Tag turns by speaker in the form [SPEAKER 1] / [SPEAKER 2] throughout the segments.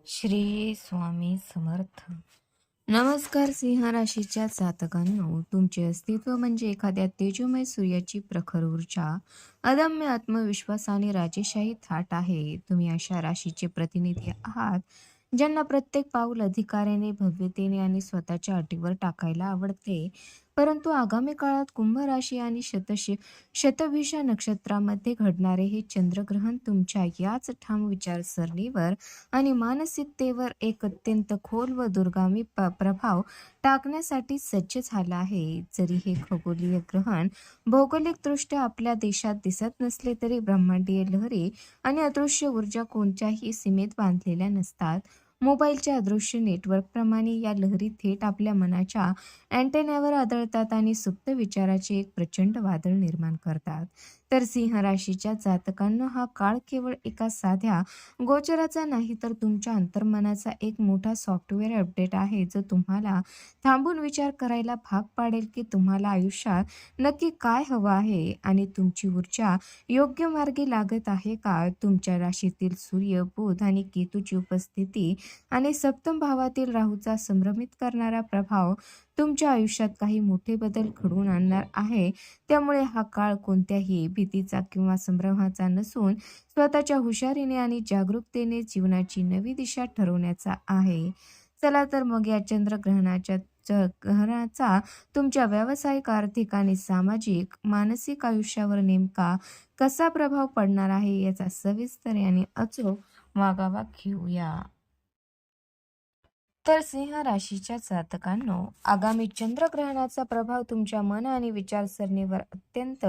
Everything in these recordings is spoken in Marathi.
[SPEAKER 1] श्री स्वामी समर्थ. नमस्कार सिंह राशीच्या जातकांनो, तुमचे अस्तित्व म्हणजे एखाद्या तेजोमय सूर्याची प्रखर ऊर्जा, अदम्य आत्मविश्वास आणि राजेशाही थाट आहे. तुम्ही अशा राशीचे प्रतिनिधी आहात ज्यांना प्रत्येक पाऊल अधिकाराने, भव्यतेने आणि स्वतःच्या अटीवर टाकायला आवडते. परंतु आगामी काळात कुंभ राशी आणि शतभिषा नक्षत्रामध्ये घडणारे हे चंद्रग्रहण तुमच्या याच ठाम विचारसरणीवर आणि मानसिकतेवर एक अत्यंत खोल व दूरगामी प्रभाव टाकण्यासाठी सज्ज झाला आहे. जरी हे खगोलीय ग्रहण भौगोलिकदृष्ट्या आपल्या देशात दिसत नसले तरी ब्रह्मांडीय लहरी आणि अदृश्य ऊर्जा कोणत्याही सीमेत बांधलेल्या नसतात. मोबाईलच्या अदृश्य नेटवर्कप्रमाणे या लहरी थेट आपल्या मनाच्या अँटेन्यावर आदळतात आणि सुप्त विचाराचे एक प्रचंड वादळ निर्माण करतात. तर सिंह राशीच्या जातकांना हा काळ केवळ एका साध्या गोचराचा नाही, तर तुमच्या अंतर्मनाचा एक मोठा सॉफ्टवेअर अपडेट आहे, जो तुम्हाला थांबून विचार करायला भाग पाडेल की तुम्हाला आयुष्यात नक्की काय हवं आहे आणि तुमची ऊर्जा योग्य मार्गी लागत आहे का. तुमच्या राशीतील सूर्य, बुध आणि केतूची उपस्थिती आणि सप्तम भावातील राहूचा संभ्रमित करणारा प्रभाव तुमच्या आयुष्यात काही मोठे बदल घडवून आणणार आहे. त्यामुळे हा काळ कोणत्याही भीतीचा किंवा संभ्रमाचा नसून स्वतःच्या हुशारीने आणि जागरूकतेने जीवनाची नवी दिशा ठरवण्याचा आहे. चला तर मग या चंद्रग्रहणाच्या ग्रहणाचा तुमच्या व्यावसायिक, आर्थिक आणि सामाजिक, मानसिक आयुष्यावर नेमका कसा प्रभाव पडणार आहे याचा सविस्तर आणि अचूक मागोवा घेऊया. तर सिंह राशीच्या जातकांनो, आगामी चंद्रग्रहणाचा प्रभाव तुमच्या मन आणि विचारसरणीवर अत्यंत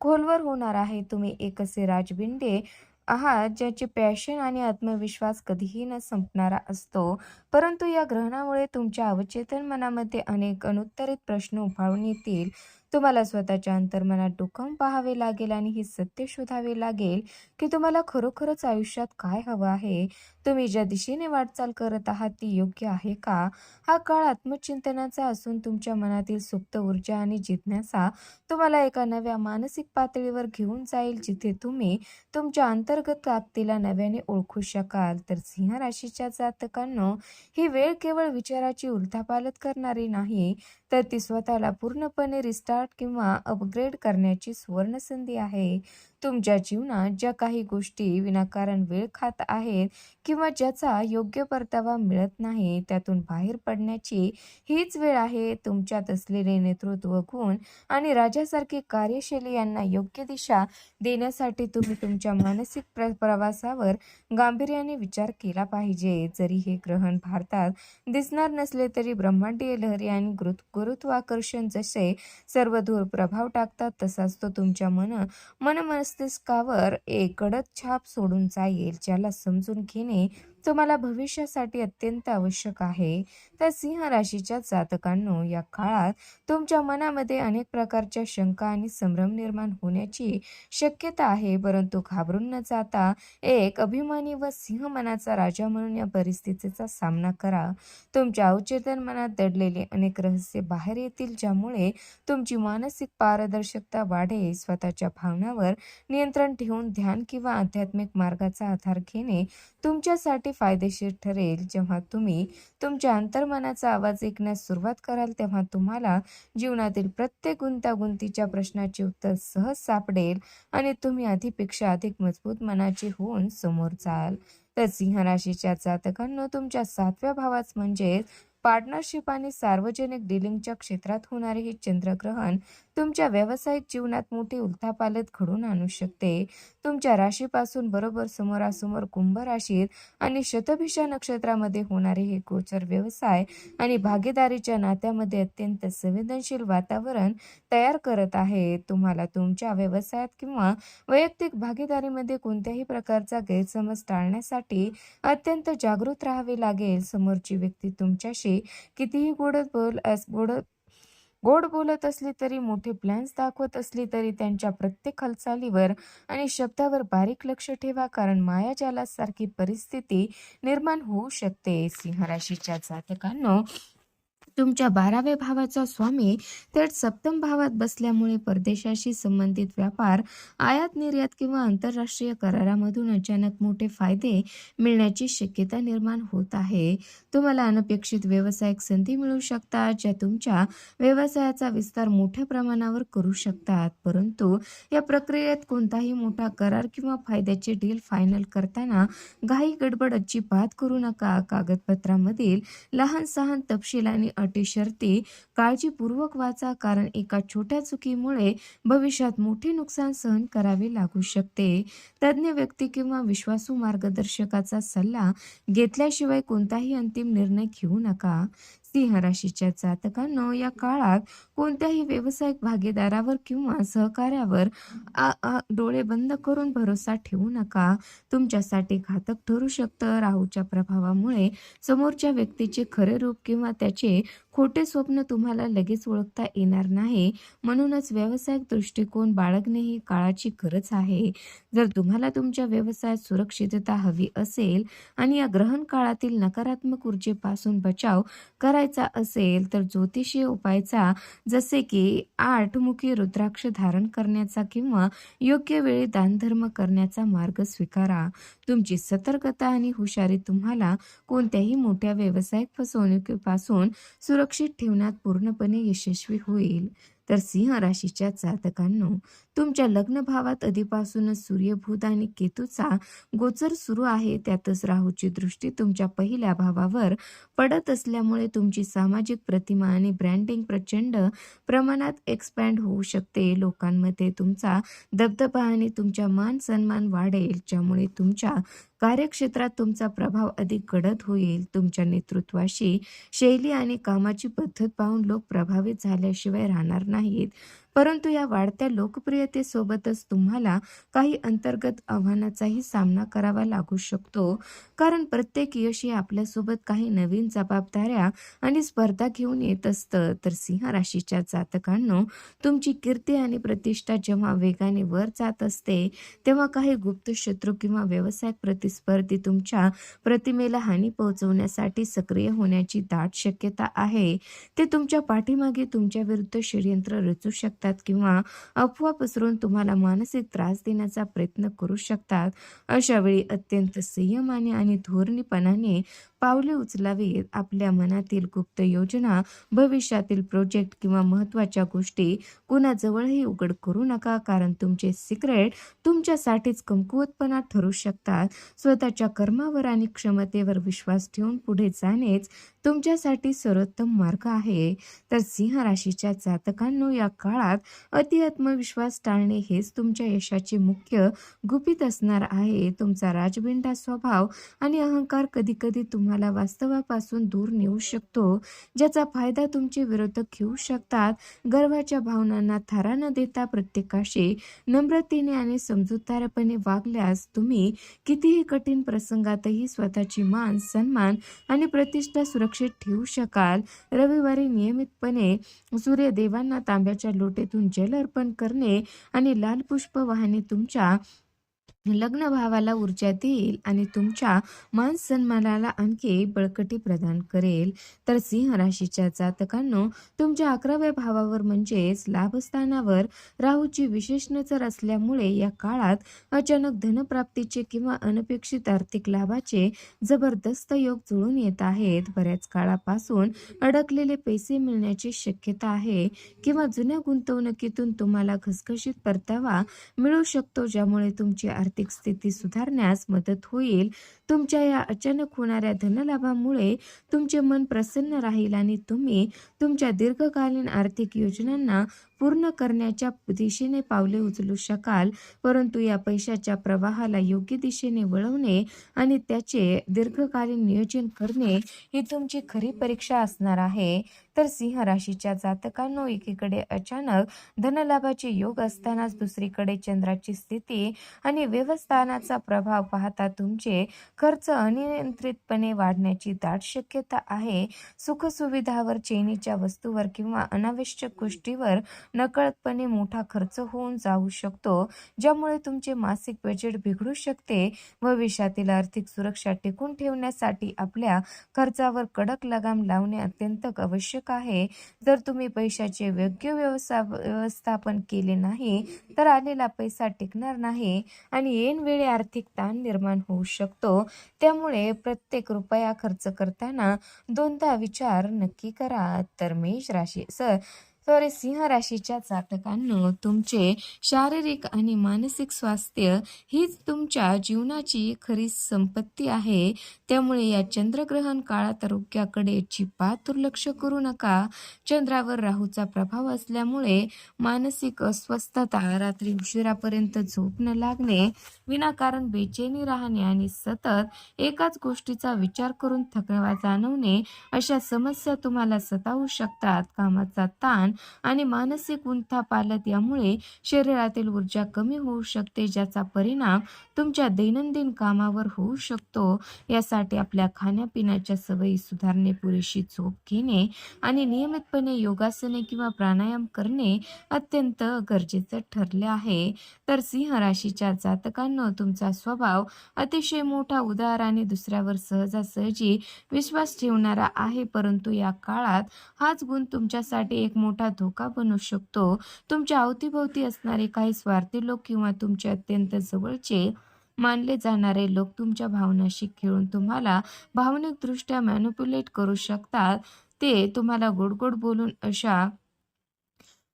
[SPEAKER 1] खोलवर होणार आहे. तुम्ही एक असे राजबिंडे आहात ज्याचे पॅशन आणि आत्मविश्वास कधीही न संपणारा असतो. परंतु या ग्रहणामुळे तुमच्या अवचेतन मनामध्ये अनेक अनुत्तरित प्रश्न उफाळून येतील. तुम्हाला स्वतःच्या अंतर्मनात डोकावून पाहावे लागेल आणि हे सत्य शोधावे लागेल की तुम्हाला खरोखरच आयुष्यात काय हवं आहे. तुम्ही ज्या दिशेने वाटचाल करत आहात ती योग्य आहे का. हा काळ आत्मचिंतनाचा असून तुमच्या मनातील सुप्त ऊर्जा आणि जिज्ञासा तुम्हाला एका नव्या मानसिक पातळीवर घेऊन जाईल, जिथे तुम्ही तुमच्या अंतर्गत ताकदीला नव्याने ओळखू शकाल. तर सिंह राशीच्या जातकांनो, ही वेळ केवळ विचाराची उलथापालथ करणारी नाही, तर ती स्वतःला पूर्णपणे रिस्टार्ट किंवा अपग्रेड करण्याची सुवर्ण संधी आहे. तुमच्या जीवनात ज्या काही गोष्टी विनाकारण वेळ खात आहेत किंवा ज्याचा योग्य परतावा मिळत नाही, त्यातून बाहेर पडण्याची हीच वेळ आहे. तुमच्यात असलेले नेतृत्व गुण आणि राजासारखी कार्यशैली यांना योग्य दिशा देण्यासाठी तुम्ही तुमच्या मानसिक प्रवासावर गांभीर्याने विचार केला पाहिजे. जरी हे ग्रहण भारतात दिसणार नसले तरी ब्रह्मांडीय लहरी आणि गुरुत्वाकर्षण जसे सर्वदूर प्रभाव टाकतात, तसाच तो तुमच्या मन मस्तिष्कावर एक गडद छाप सोडून जाईल, ज्याला समजून घेणे तुम्हाला भविष्यासाठी अत्यंत आवश्यक आहे. तर सिंह राशीच्या जातकांनो, या काळात तुमच्या मनामध्ये अनेक प्रकारच्या शंका आणि संभ्रम निर्माण होण्याची शक्यता आहे. परंतु घाबरून न जाता एक अभिमानी व सिंह मनाचा राजा म्हणून या परिस्थितीचा सामना करा. तुमच्या अवचेतन मनात दडलेले अनेक रहस्य बाहेर येतील, ज्यामुळे तुमची मानसिक पारदर्शकता वाढेल. स्वतःच्या भावनावर नियंत्रण ठेवून ध्यान किंवा आध्यात्मिक मार्गाचा आधार घेणे तुमच्यासाठी फायदेशीर ठरेल. जेव्हा तुम्ही तुमच्या अंतर्मनाचा आवाज ऐकण्यास सुरुवात कराल, तेव्हा तुम्हाला जीवनातील प्रत्येक गुंतागुंतीच्या प्रश्नाचे उत्तर सहज सापडेल आणि तुम्ही आधीपेक्षा अधिक मजबूत मनाचे होऊन समोर जाल. तर सिंह राशीच्या जातकांनो, तुमच्या 7व्या भावात म्हणजेच पार्टनरशिप आणि सार्वजनिक डीलिंगच्या क्षेत्रात होणारे हे चंद्रग्रहण तुमच्या व्यावसायिक जीवनात मोठी उलथापालथ घडवून आणू शकते. तुमच्या राशीपासून बरोबर समोरासमोर कुंभ राशीत आणि शतभिषा नक्षत्रामध्ये होणारे हे गोचर व्यवसाय आणि भागीदारीच्या नात्यामध्ये अत्यंत संवेदनशील वातावरण तयार करत आहे. तुम्हाला तुमच्या व्यवसायात किंवा वैयक्तिक भागीदारीमध्ये कोणत्याही प्रकारचा गैरसमज टाळण्यासाठी अत्यंत जागृत राहावे लागेल. समोरची व्यक्ती तुमच्याशी कितीही गोड बोलत असली तरी, मोठे प्लॅन्स दाखवत असली तरी, त्यांच्या प्रत्येक हालचालीवर आणि शब्दावर बारीक लक्ष ठेवा, कारण मायाजालासारखी परिस्थिती निर्माण होऊ शकते. सिंह राशीच्या जातकांनो, तुमच्या 12व्या भावाचा स्वामी थेट सप्तम भावात बसल्यामुळे परदेशाशी संबंधित व्यापार, आयात निर्यात किंवा आंतरराष्ट्रीय करारामधून अचानक मोठे फायदे मिळण्याची शक्यता निर्माण होत आहे. तुम्हाला अनपेक्षित व्यावसायिक संधी मिळू शकतात, ज्या तुमच्या व्यवसायाचा विस्तार मोठ्या प्रमाणावर करू शकतात. परंतु या प्रक्रियेत कोणताही मोठा करार किंवा फायद्याचे डील फायनल करताना घाई गडबड अजिबात करू नका. कागदपत्रांमधील लहान-सहान तपशील आणि अटी शर्ती काळजीपूर्वक वाचा, कारण एका छोट्या चुकीमुळे भविष्यात मोठे नुकसान सहन करावे लागू शकते. तज्ज्ञ व्यक्ती किंवा विश्वासू मार्गदर्शकाचा सल्ला घेतल्याशिवाय कोणताही अंतिम निर्णय घेऊ नका. सिंह राशीच्या जातकांनो, या काळात कोणत्याही व्यावसायिक भागीदारावर किंवा सहकार्यावर डोळे बंद करून भरोसा ठेवू नका. तुमच्यासाठी घातक ठरू शकतं. राहूच्या प्रभावामुळे समोरच्या व्यक्तीचे खरे रूप किंवा त्याचे खोटे स्वप्न तुम्हाला लगेच ओळखता येणार नाही. म्हणूनच व्यावसायिक दृष्टिकोन बाळगणे ही काळाची गरज आहे. जर तुम्हाला तुमच्या व्यवसायात सुरक्षितता हवी असेल आणि या ग्रहण काळातील नकारात्मक ऊर्जेपासून बचाव करायचा असेल, तर ज्योतिषीय उपायाचा, जसे की 8 मुखी रुद्राक्ष धारण करण्याचा किंवा योग्य वेळी दानधर्म करण्याचा मार्ग स्वीकारा. तुमची सतर्कता आणि हुशारी तुम्हाला कोणत्याही मोठ्या व्यावसायिक फसवणुकीपासून सुरक्षित ठेवण्यात पूर्णपणे यशस्वी होईल. तर सिंह राशीच्या जातकांनो, तुमच्या लग्न भावात आधीपासूनच सूर्य, बुध आणि केतूचा गोचर सुरू आहे. त्यातच राहूची दृष्टी तुमच्या पहिल्या भावावर पडत असल्यामुळे तुमची सामाजिक प्रतिमा आणि ब्रँडिंग प्रचंड प्रमाणात एक्सपॅन्ड होऊ शकते. लोकांमध्ये तुमचा दबदबा आणि तुमचा मान सन्मान वाढेल, ज्यामुळे तुमच्या कार्यक्षेत्रात तुमचा प्रभाव अधिक गडद होईल. तुमच्या नेतृत्वाशी शैली आणि कामाची पद्धत पाहून लोक प्रभावित झाल्याशिवाय राहणार नाहीत. परंतु या वाढत्या लोकप्रियतेसोबतच तुम्हाला काही अंतर्गत आव्हानाचाही सामना करावा लागू शकतो, कारण प्रत्येक यश हे आपल्यासोबत काही नवीन जबाबदाऱ्या आणि स्पर्धा घेऊन येत असतं. तर सिंह राशीच्या जातकांनो, तुमची कीर्ती आणि प्रतिष्ठा जेव्हा वेगाने वर जात असते, तेव्हा काही गुप्त शत्रू किंवा व्यावसायिक प्रतिस्पर्धी तुमच्या प्रतिमेला हानी पोहोचवण्यासाठी सक्रिय होण्याची दाट शक्यता आहे. ते तुमच्या पाठीमागे तुमच्या विरुद्ध षडयंत्र रचू शकतात किंवा अफवा पसरवून तुम्हाला मानसिक त्रास देण्याचा प्रयत्न करू शकतात. अशा वेळी अत्यंत संयमाने आणि धोरणीपणाने पावले उचलावीत. आपल्या मनातील गुप्त योजना, भविष्यातील प्रोजेक्ट किंवा महत्त्वाच्या गोष्टी कुणाजवळही उघड करू नका, कारण तुमचे सिक्रेट तुमच्यासाठीच कमकुवतपणा ठरू शकतात. स्वतःच्या कर्मावर आणि क्षमतेवर विश्वास ठेवून पुढे जाणेच तुमच्यासाठी सर्वोत्तम मार्ग आहे. तर सिंह राशीच्या जातकांनो, या काळात अति आत्मविश्वास टाळणे हेच तुमच्या यशाचे मुख्य गुपित असणार आहे. तुमचा राजबिंडा स्वभाव आणि अहंकार कधीकधी तुम्हाला वास्तवापासून दूर नेऊ शकतो, ज्याचा फायदा तुमचे विरोधक घेऊ शकतात. गर्वाच्या भावनांना थारा न देता प्रत्येकाशी नम्रतेने आणि समजूतदारपणे वागल्यास तुम्ही कितीही कठीण प्रसंगातही स्वतःची मान सन्मान आणि प्रतिष्ठा सुरक्षित ठेवू शकाल. रविवारी नियमितपणे सूर्यदेवांना तांब्याच्या लोटेतून जल अर्पण करणे आणि लाल पुष्प वाहने तुमच्या लग्न भावाला ऊर्जा देईल आणि तुमच्या मान सन्मानाला आणखी बळकटी प्रदान करेल. तर सिंह राशीच्या जातकांनो, तुमच्या 11व्या भावावर म्हणजेच लाभस्थानावर राहूची विशेष नजर असल्यामुळे या काळात अचानक धनप्राप्तीचे किंवा अनपेक्षित आर्थिक लाभाचे जबरदस्त योग जुळून येत आहेत. बऱ्याच काळापासून अडकलेले पैसे मिळण्याची शक्यता आहे किंवा जुन्या गुंतवणुकीतून तुम्हाला घसघशीत परतावा मिळू शकतो, ज्यामुळे तुमची आर्थिक स्थिती सुधारण्यास मदत होईल. तुमच्या या अचानक होणाऱ्या धनलाभामुळे तुमचे मन प्रसन्न राहील आणि तुम्ही तुमच्या दीर्घकालीन आर्थिक योजनांना पूर्ण करण्याच्या दिशेने पावले उचलू शकाल. परंतु या पैशाच्या प्रवाहाला योग्य दिशेने वळवणे आणि त्याचे दीर्घकालीन नियोजन करणे ही तुमची खरी परीक्षा असणार आहे. तर सिंह राशीच्या जातकांनो, एकीकडे अचानक धनलाभाचे योग असतानाच दुसरीकडे चंद्राची स्थिती आणि व्यवस्थानाचा प्रभाव पाहता तुमचे खर्च अनियंत्रितपणे वाढण्याची दाट शक्यता आहे. सुखसुविधावर, चैनीच्या वस्तूवर किंवा अनावश्यक गोष्टीवर नकळतपणे मोठा खर्च होऊन जाऊ शकतो, ज्यामुळे तुमचे मासिक बजेट बिघडू शकते. भविष्यातील आर्थिक सुरक्षा टिकवून ठेवण्यासाठी आपल्या खर्चावर कडक लगाम लावणे अत्यंत आवश्यक आहे. जर तुम्ही पैशाचे योग्य व्यवस्थापन केले नाही, तर आलेला पैसा टिकणार नाही आणि ऐनवेळी आर्थिक ताण निर्माण होऊ शकतो. त्यामुळे प्रत्येक रुपया खर्च करताना दोनदा विचार नक्की करा. तर सिंह राशीच्या जातकांनो, तुमचे शारीरिक आणि मानसिक स्वास्थ्य हीच तुमच्या जीवनाची खरी संपत्ती आहे. त्यामुळे या चंद्रग्रहण काळात आरोग्याकडे अजिबात दुर्लक्ष करू नका. चंद्रावर राहूचा प्रभाव असल्यामुळे मानसिक अस्वस्थता, रात्री उशिरापर्यंत झोप न लागणे, विनाकारण बेचैनी राहणे आणि सतत एकाच गोष्टीचा विचार करून थकवा जाणवणे अशा समस्या तुम्हाला सतावू शकतात. कामाचा ताण आणि मानसिक उलथापालथ यामुळे शरीरातील ऊर्जा कमी होऊ शकते, ज्याचा परिणाम तुमच्या दैनंदिन कामावर होऊ शकतो. यासाठी आपल्या खाण्यापिण्याच्या सवयी सुधारणे, पुरेशी झोप घेणे आणि नियमितपणे योगासने किंवा प्राणायाम करणे अत्यंत गरजेचे ठरले आहे. तर सिंह राशीच्या जातकांनो, तुमचा स्वभाव अतिशय मोठा, उदार आणि दुसऱ्यावर सहजासहजी विश्वास ठेवणारा आहे, परंतु या काळात हाच गुण तुमच्यासाठी एक मोठा धोका बनू शकतो. तुमच्या अवतीभोवती असणारे काही स्वार्थी लोक किंवा तुमचे अत्यंत जवळचे मानले जाणारे लोक तुमच्या भावनाशी खेळून तुम्हाला भावनिकदृष्ट्या मॅनिप्युलेट करू शकतात. ते तुम्हाला गोड गोड बोलून अशा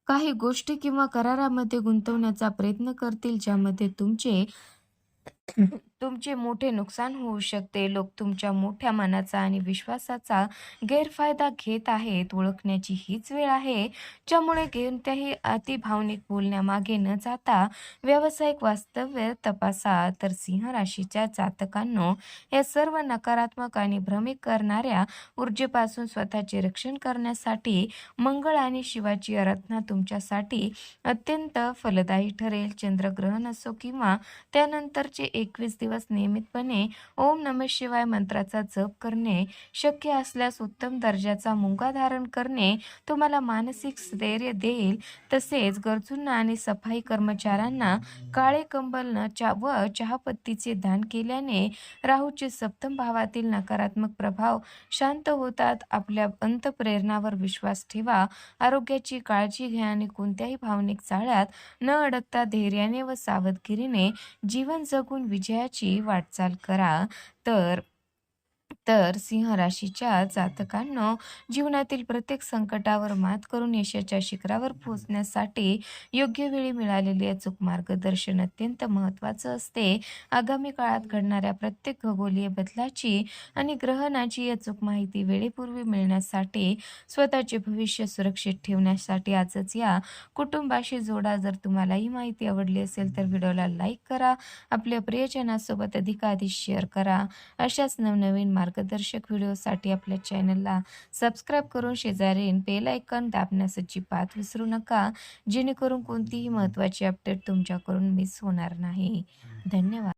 [SPEAKER 1] काही गोष्टी किंवा करारामध्ये गुंतवण्याचा प्रयत्न करतील, ज्यामध्ये तुमचे मोठे नुकसान होऊ शकते. लोक तुमच्या मोठ्या मनाचा आणि विश्वासाचा गैरफायदा घेत आहेत. ओळखण्याची हीच वेळ आहे, ज्यामुळे कोणत्याही अतिभावनिक बोलण्यामागे न जाता व्यावसायिक वास्तव्य तपासा. तर सिंह राशीच्या जातकांनो, या सर्व नकारात्मक आणि भ्रमित करणाऱ्या ऊर्जेपासून स्वतःचे रक्षण करण्यासाठी मंगळ आणि शिवाची आराधना तुमच्यासाठी अत्यंत फलदायी ठरेल. चंद्रग्रहण असो किंवा त्यानंतरचे 21 दिवस नियमितपणे ओम नमः शिवाय मंत्राचा जप करणे, शक्य असल्यास उत्तम दर्जाचा मुंगा धारण करणे तुम्हाला मानसिक स्थैर्य देईल. तसेच गरजूंना आणि सफाई कर्मचाऱ्यांना काळे कंबल व चहापत्तीचे दान केल्याने राहूचे सप्तम भावातील नकारात्मक प्रभाव शांत होतात. आपल्या अंतःप्रेरणावर विश्वास ठेवा, आरोग्याची काळजी घ्या आणि कोणत्याही भावनिक जाळ्यात न अडकता धैर्याने व सावधगिरीने जीवन जगून विजयाची वाटचाल करा. तर तर सिंह राशीच्या जातकांनो, जीवनातील प्रत्येक संकटावर मात करून यशाच्या शिखरावर पोहोचण्यासाठी योग्य वेळी मिळालेले अचूक मार्गदर्शन अत्यंत महत्त्वाचं असते. आगामी काळात घडणाऱ्या प्रत्येक खगोलीय बदलाची आणि ग्रहणाची अचूक माहिती वेळेपूर्वी मिळण्यासाठी, स्वतःचे भविष्य सुरक्षित ठेवण्यासाठी आजच या कुटुंबाशी जोडा. जर तुम्हाला ही माहिती आवडली असेल तर व्हिडिओला लाईक करा, आपल्या प्रियजनासोबत अधिकाधिक शेअर करा. अशाच नवनवीन मार्गदर्शक व्हिडिओसाठी आपल्या चॅनलला सबस्क्राईब करून शेजारील बेल आयकॉन दाबण्यास अजिबात विसरू नका, जेणेकरून कोणतीही महत्त्वाची अपडेट तुमच्याकडून मिस होणार नाही. धन्यवाद.